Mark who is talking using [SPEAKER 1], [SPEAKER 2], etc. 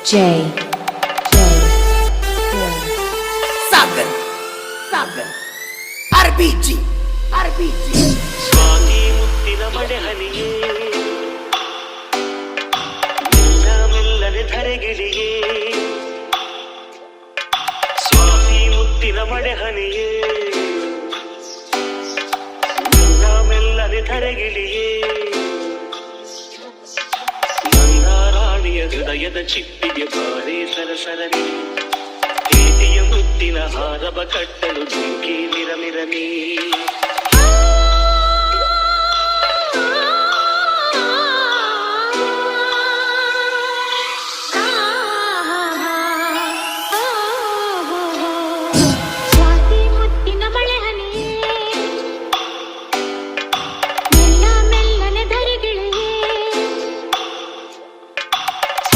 [SPEAKER 1] J
[SPEAKER 2] Sagar RBG
[SPEAKER 3] Swati ಮುತ್ತಿನ ಮಡೆ ಹನಿಯೇ ಮೆಲ್ಲನೆ ಧರೆಗಿಳಿಯೇ ಸ್ವಾತಿ ಮುತ್ತಿನ ಮಡೆ ಹನಿಯೇ ಮೆಲ್ಲನೆ ಧರೆಗಿಳಿಯೇ ನನ್ನ ರಾಣಿಯ ಹೃದಯದ ಚಿಪ್ಪಿಗೆ ಬಾರೇ ಸರಸರನೆ ಪ್ರೀತಿಯ ಮುತ್ತಿನ ಹಾರವ ಕಟ್ಟಲು ಧುಮುಕಿ ಮಿರಮಿರನೇ